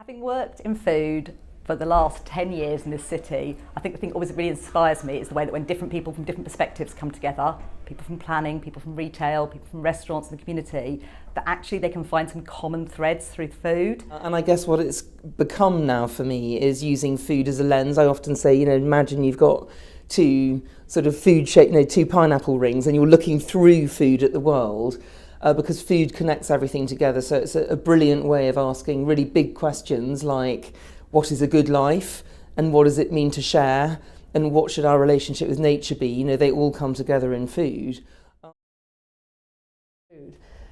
Having worked in food for the last 10 years in this city, I think the thing that always really inspires me is the way that when different people from different perspectives come together, people from planning, people from retail, people from restaurants and the community, that actually they can find some common threads through food. And I guess what it's become now for me is using food as a lens. I often say, imagine you've got two sort of food shape, two pineapple rings, and you're looking through food at the world. Because food connects everything together. So it's a brilliant way of asking really big questions like, what is a good life? And what does it mean to share? And what should our relationship with nature be? They all come together in food.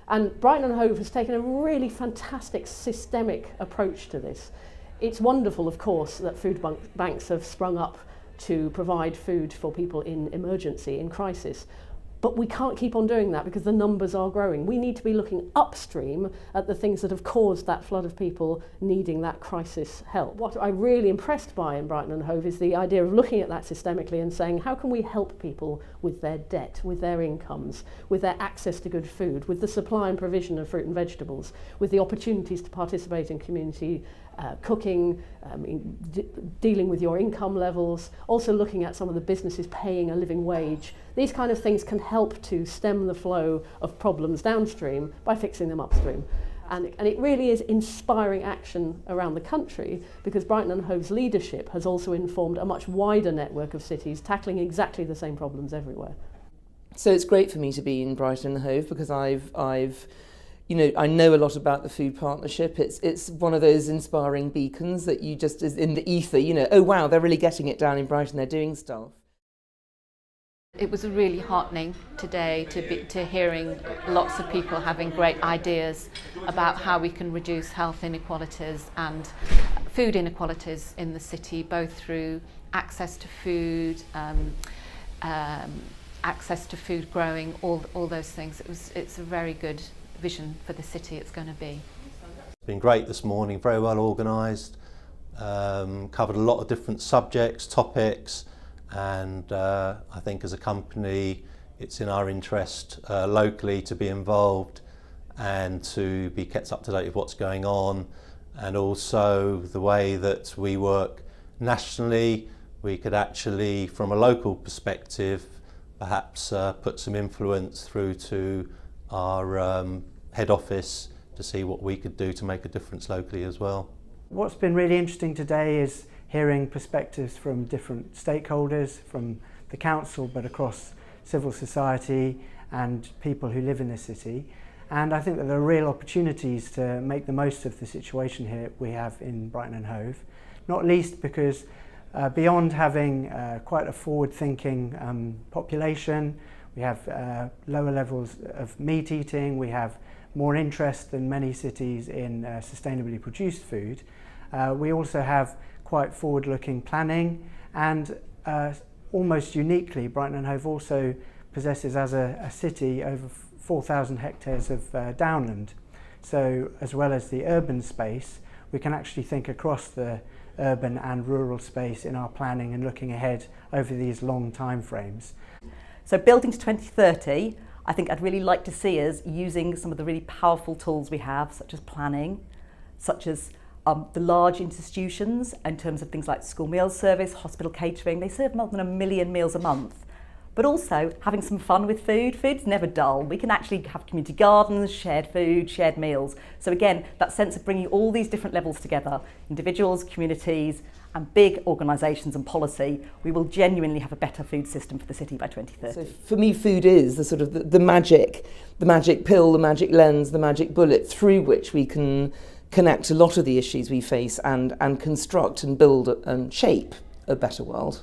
And Brighton and Hove has taken a really fantastic systemic approach to this. It's wonderful, of course, that food banks have sprung up to provide food for people in emergency, in crisis. But we can't keep on doing that because the numbers are growing. We need to be looking upstream at the things that have caused that flood of people needing that crisis help. What I'm really impressed by in Brighton and Hove is the idea of looking at that systemically and saying, how can we help people with their debt, with their incomes, with their access to good food, with the supply and provision of fruit and vegetables, with the opportunities to participate in community cooking, dealing with your income levels, also looking at some of the businesses paying a living wage. These kind of things can help to stem the flow of problems downstream by fixing them upstream. And it really is inspiring action around the country because Brighton and Hove's leadership has also informed a much wider network of cities tackling exactly the same problems everywhere. So it's great for me to be in Brighton and Hove because I know a lot about the food partnership. It's one of those inspiring beacons that you just is in the ether, oh wow, they're really getting it down in Brighton, they're doing stuff. It was really heartening today to hearing lots of people having great ideas about how we can reduce health inequalities and food inequalities in the city, both through access to food, access to food growing, all those things. It's a very good vision for the city it's going to be. It's been great this morning, very well organised, covered a lot of different subjects, topics, and I think as a company it's in our interest locally to be involved and to be kept up to date with what's going on, and also the way that we work nationally, we could actually from a local perspective perhaps put some influence through to our head office to see what we could do to make a difference locally as well. What's been really interesting today is hearing perspectives from different stakeholders, from the council but across civil society and people who live in this city. And I think that there are real opportunities to make the most of the situation here we have in Brighton and Hove, not least because beyond having quite a forward-thinking population, we have lower levels of meat eating, we have more interest than many cities in sustainably produced food. We also have quite forward-looking planning, and almost uniquely Brighton and Hove also possesses as a city over 4,000 hectares of downland. So as well as the urban space, we can actually think across the urban and rural space in our planning and looking ahead over these long time frames. So building to 2030, I think I'd really like to see us using some of the really powerful tools we have, such as planning, such as the large institutions in terms of things like school meals service, hospital catering. They serve more than 1 million meals a month. But also having some fun with food. Food's never dull. We can actually have community gardens, shared food, shared meals. So again, that sense of bringing all these different levels together, individuals, communities, and big organisations and policy, we will genuinely have a better food system for the city by 2030. So for me, food is the sort of the magic pill, the magic lens, the magic bullet through which we can connect a lot of the issues we face and construct and build and shape a better world.